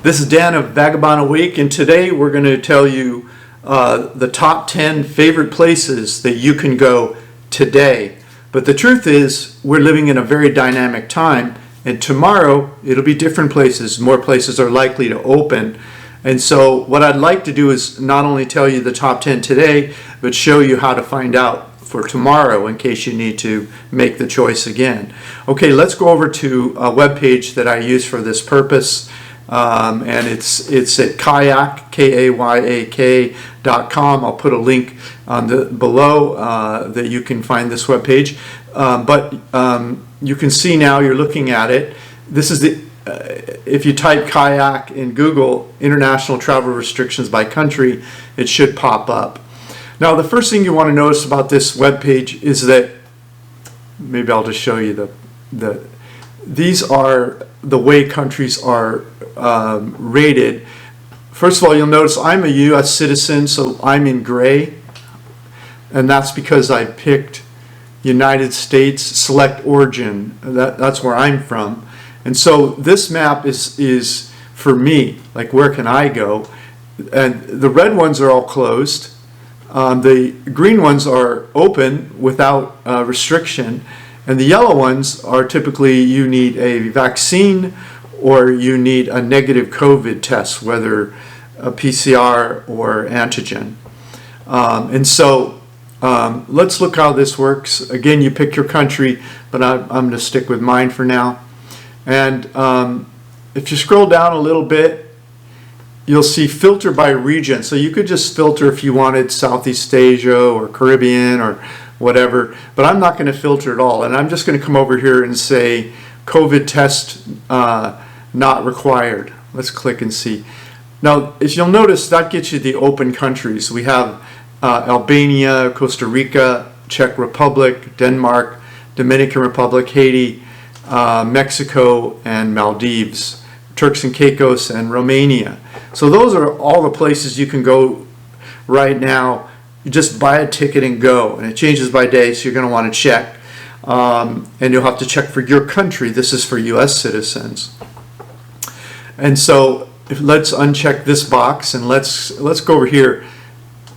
This is Dan of Vagabond a Week, and today we're going to tell you the top 10 favorite places that you can go today. But the truth is, we're living in a very dynamic time, and tomorrow it'll be different places. More places are likely to open. And so what I'd like to do is not only tell you the top 10 today, but show you how to find out for tomorrow in case you need to make the choice again. Okay, let's go over to a web page that I use for this purpose. And it's at 𝐂𝐒𝐒, KAYAK.com. I'll put a link on below that you can find this web page. But you can see now, you're looking at it. This is the if you type 𝐂𝐒𝐒 in Google, international travel restrictions by country, it should pop up. Now, the first thing you want to notice about this web page is that, maybe I'll just show you these are the way countries are rated. First of all, you'll notice I'm a U.S. citizen, so I'm in gray, and that's because I picked United States, select origin. That's where I'm from. And so this map is for me, like where can I go? And the red ones are all closed. The green ones are open without restriction. And the yellow ones are typically you need a vaccine or you need a negative COVID test, whether a PCR or antigen. And so let's look how this works. Again, you pick your country, but I'm going to stick with mine for now. And if you scroll down a little bit, you'll see filter by region. So you could just filter if you wanted Southeast Asia or Caribbean or whatever, but I'm not going to filter at all. And I'm just going to come over here and say COVID test not required. Let's click and see. Now, as you'll notice, that gets you the open countries. We have Albania, Costa Rica, Czech Republic, Denmark, Dominican Republic, Haiti, Mexico, and Maldives, 𝗪cs and 𝗂𝐻𝐿, and Romania. So those are all the places you can go right now. You just buy a ticket and go, and it changes by day, so you're going to want to check. And you'll have to check for your country. This is for U.S. citizens. And so let's uncheck this box, and let's go over here.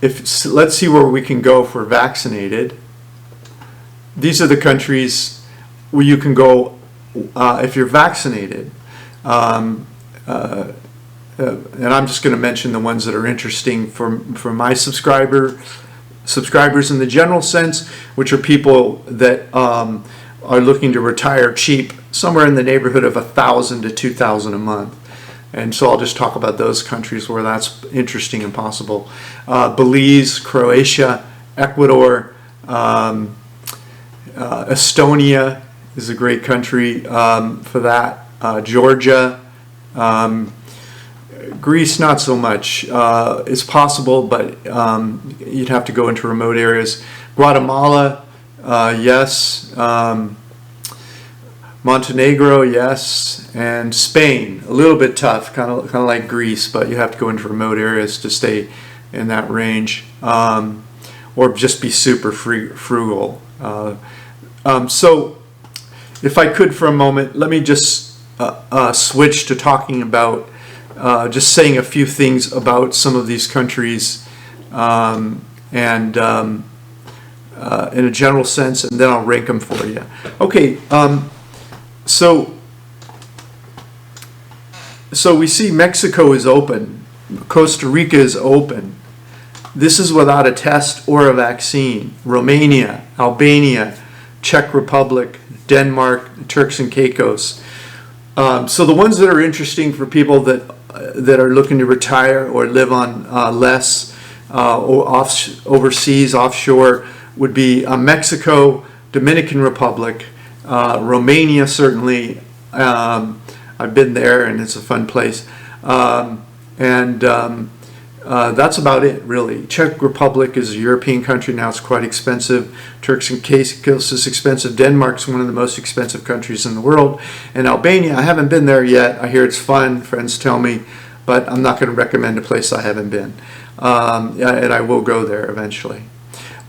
Let's see where we can go for vaccinated. These are the countries where you can go if you're vaccinated. And I'm just going to mention the ones that are interesting for my subscribers in the general sense, which are people that are looking to retire cheap, somewhere in the neighborhood of $1,000 to $2,000 a month. And so I'll just talk about those countries where that's interesting and possible. Belize, Croatia, Ecuador, Estonia is a great country for that. Georgia, Greece, not so much. It's possible, but you'd have to go into remote areas. Guatemala, yes. Montenegro, yes. And Spain, a little bit tough, kind of like Greece, but you have to go into remote areas to stay in that range, or just be super frugal. So if I could for a moment, let me just switch to talking about just saying a few things about some of these countries and in a general sense, and then I'll rank them for you. Okay, so we see Mexico is open, Costa Rica is open. This is without a test or a vaccine. Romania, Albania, Czech Republic, Denmark, 𝗪cs and 𝗂𝐻𝐿. So the ones that are interesting for people that are looking to retire or live on less or overseas, offshore, would be Mexico, Dominican Republic, Romania certainly. I've been there and it's a fun place. That's about it, really. Czech Republic is a European country now. It's quite expensive. 𝗪cs and 𝗂𝐻𝐿 is expensive. Denmark's one of the most expensive countries in the world. And Albania, I haven't been there yet. I hear it's fun, friends tell me, but I'm not going to recommend a place I haven't been. And I will go there eventually.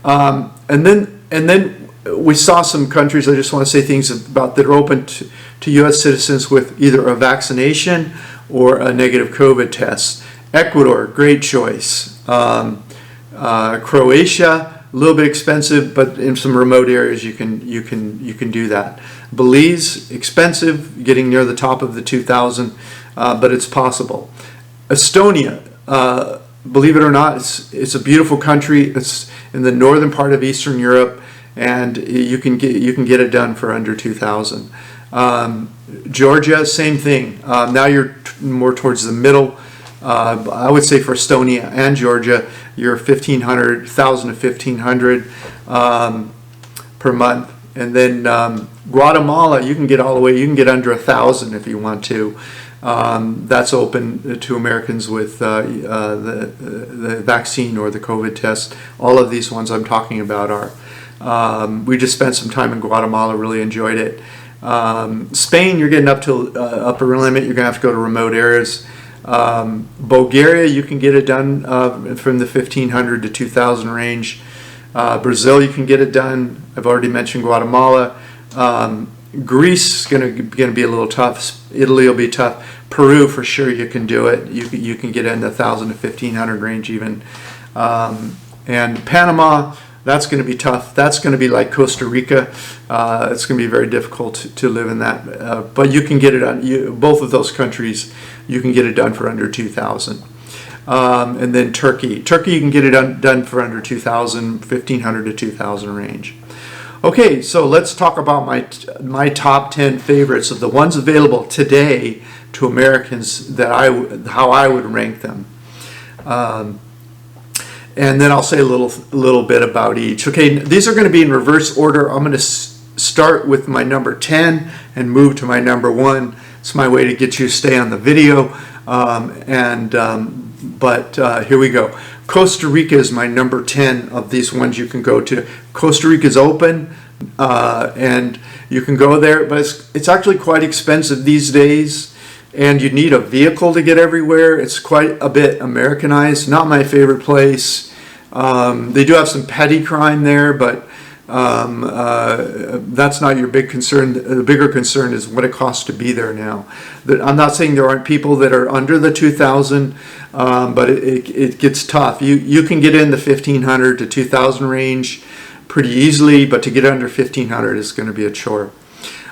And then we saw some countries, I just want to say things about that are open to U.S. citizens with either a vaccination or a negative COVID test. Ecuador, great choice. Croatia, a little bit expensive, but in some remote areas you can do that. Belize, expensive, getting near the top of the 2,000, but it's possible. Estonia, believe it or not, it's a beautiful country. It's in the northern part of Eastern Europe, and you can get it done for under 2,000. Georgia, same thing. Now you're more towards the middle. I would say for Estonia and Georgia, you're 1,500, 1,000 to 1,500 per month. And then Guatemala, you can get all the way, you can get under 1,000 if you want to. That's open to Americans with the vaccine or the COVID test. All of these ones I'm talking about are. We just spent some time in Guatemala, really enjoyed it. Spain, you're getting up to upper limit. You're going to have to go to remote areas. Bulgaria, you can get it done from the 1,500 to 2,000 range. Brazil, you can get it done. I've already mentioned Guatemala. Greece is going to be a little tough. Italy will be tough. Peru, for sure, you can do it. You can get in the 1,000 to 1,500 range even. And Panama, that's going to be tough. That's going to be like Costa Rica. It's going to be very difficult to live in that. But you can get it done. Both of those countries, you can get it done for under 2,000. And then Turkey. Turkey, you can get it done for under 2,000, 1,500 to 2,000 range. Okay, so let's talk about my top 10 favorites of the ones available today to Americans that how I would rank them. And then I'll say a little bit about each. Okay, these are going to be in reverse order. I'm going to start with my number 10 and move to my number 1. It's my way to get you to stay on the video. But here we go. Costa Rica is my number 10 of these ones you can go to. Costa Rica is open, and you can go there, but it's actually quite expensive these days. And you need a vehicle to get everywhere. It's quite a bit Americanized. Not my favorite place. They do have some petty crime there, but that's not your big concern. The bigger concern is what it costs to be there now. I'm not saying there aren't people that are under the 2,000, but it gets tough. You can get in the 1,500 to 2,000 range pretty easily, but to get under 1,500 is going to be a chore.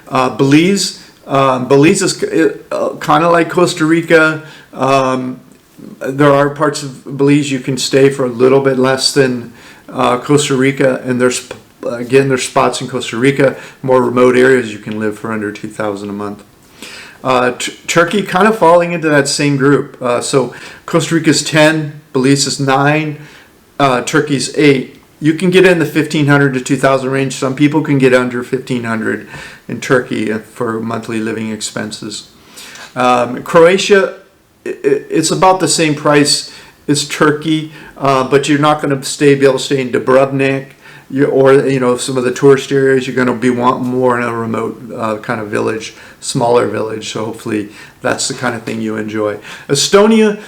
Belize. Belize is kind of like Costa Rica. There are parts of Belize you can stay for a little bit less than Costa Rica, and there's spots in Costa Rica, more remote areas you can live for under 2,000 a month. Turkey kind of falling into that same group. So Costa Rica's 10, Belize is 9, Turkey's 8. You can get in the 1,500 to 2,000 range. Some people can get under 1,500 in Turkey for monthly living expenses. Croatia, it's about the same price as Turkey, but you're not going to be able to stay in Dubrovnik or some of the tourist areas. You're going to be wanting more in a remote kind of village, smaller village. So hopefully that's the kind of thing you enjoy. Estonia,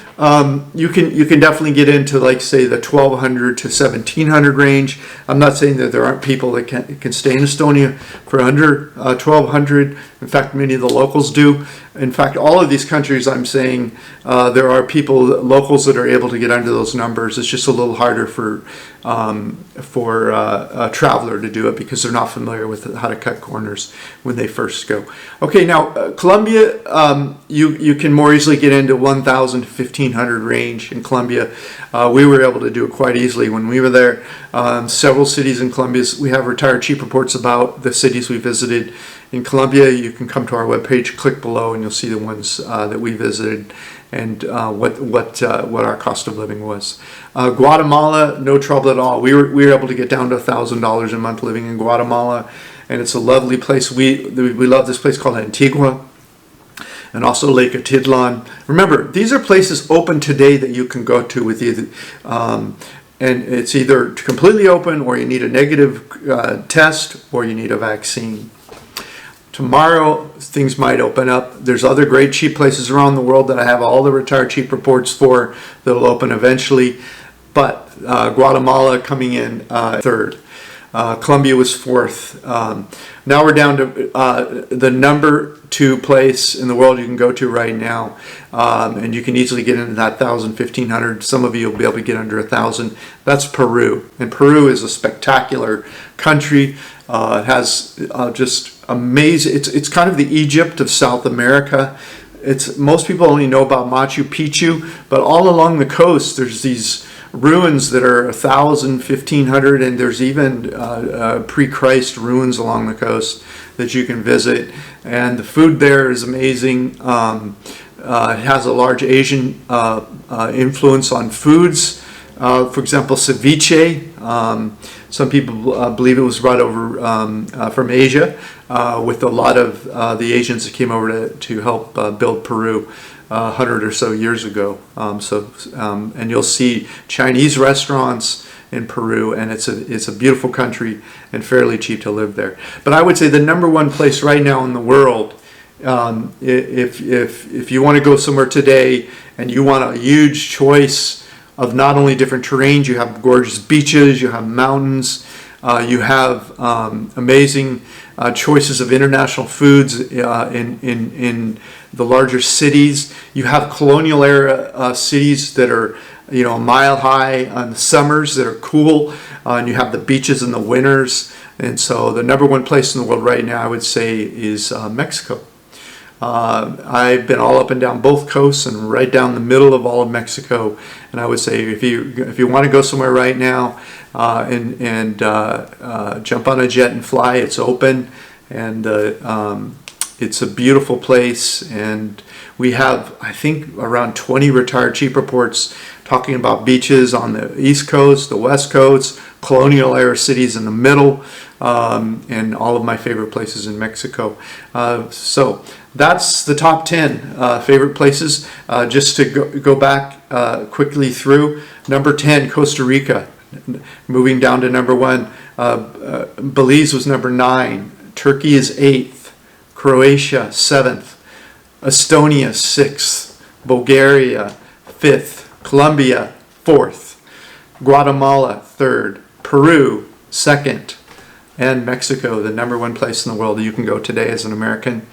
you can definitely get into, like, say, the 1,200 to 1,700 range. I'm not saying that there aren't people that can stay in Estonia for under 1,200. In fact, many of the locals do. In fact, all of these countries, I'm saying there are locals that are able to get under those numbers. It's just a little harder for a traveler to do it because they're not familiar with how to cut corners when they first go. Okay, now Colombia, you can more easily get into 1,000 to 1,500 range in Colombia. We were able to do it quite easily when we were there. Several cities in Colombia, we have retired cheap reports about the cities we visited. In Colombia, you can come to our webpage, click below, and you'll see the ones that we visited and what our cost of living was. Guatemala, no trouble at all. We were able to get down to $1,000 a month living in Guatemala, and it's a lovely place. We love this place called Antigua, and also Lake Atitlan. Remember, these are places open today that you can go to with either, and it's either completely open, or you need a negative test, or you need a vaccine. Tomorrow, things might open up. There's other great cheap places around the world that I have all the retired cheap reports for that'll open eventually. But Guatemala coming in third. Colombia was 4th. Now we're down to the number 2 place in the world you can go to right now, and you can easily get into that 1,000, 1,500. Some of you will be able to get under 1,000. That's Peru, and Peru is a spectacular country. It has just amazing. It's kind of the Egypt of South America. Most people only know about Machu Picchu, but all along the coast there's these ruins that are 1,000, 1,500, and there's even pre-Christ ruins along the coast that you can visit. And the food there is amazing. It has a large Asian influence on foods. For example, ceviche. Some people believe it was brought over from Asia with a lot of the Asians that came over to help build Peru 100 or so years ago. And you'll see Chinese restaurants in Peru, and it's a beautiful country and fairly cheap to live there. But I would say the number 1 place right now in the world, if you want to go somewhere today and you want a huge choice of not only different terrains, you have gorgeous beaches, you have mountains, you have amazing choices of international foods in the larger cities. You have colonial era cities that are a mile high on the summers that are cool, and you have the beaches in the winters. And so the number 1 place in the world right now, I would say, is Mexico. I've been all up and down both coasts and right down the middle of all of Mexico, and I would say if you want to go somewhere right now and jump on a jet and fly, it's open, and it's a beautiful place. And we have, I think, around 20 retired chief reports talking about beaches on the East Coast, the West Coast, colonial era cities in the middle, and all of my favorite places in Mexico. So that's the top 10 favorite places. Just to go back quickly through, number 10, Costa Rica. Moving down to number 1, Belize was number 9, Turkey is 8th, Croatia 7th, Estonia 6th, Bulgaria 5th, Colombia 4th, Guatemala 3rd, Peru 2nd, and Mexico, the number 1 place in the world that you can go today as an American.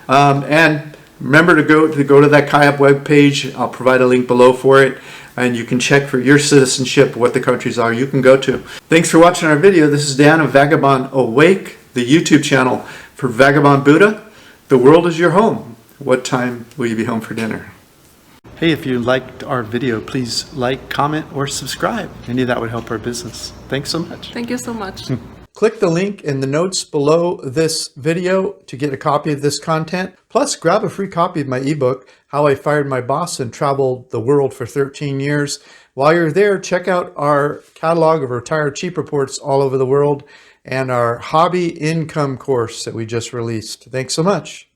And remember to go to that 𝐂𝐻𝐒 webpage. I'll provide a link below for it, and you can check for your citizenship what the countries are you can go to. Thanks for watching our video. This is Dan of Vagabond Awake, the YouTube channel for Vagabond Buddha. The world is your home. What time will you be home for dinner? Hey, if you liked our video, please like, comment, or subscribe. Any of that would help our business. Thanks so much. Thank you so much. Click the link in the notes below this video to get a copy of this content. Plus, grab a free copy of my ebook, How I Fired My Boss and Traveled the World for 13 Years. While you're there, check out our catalog of retired chief reports all over the world and our hobby income course that we just released. Thanks so much.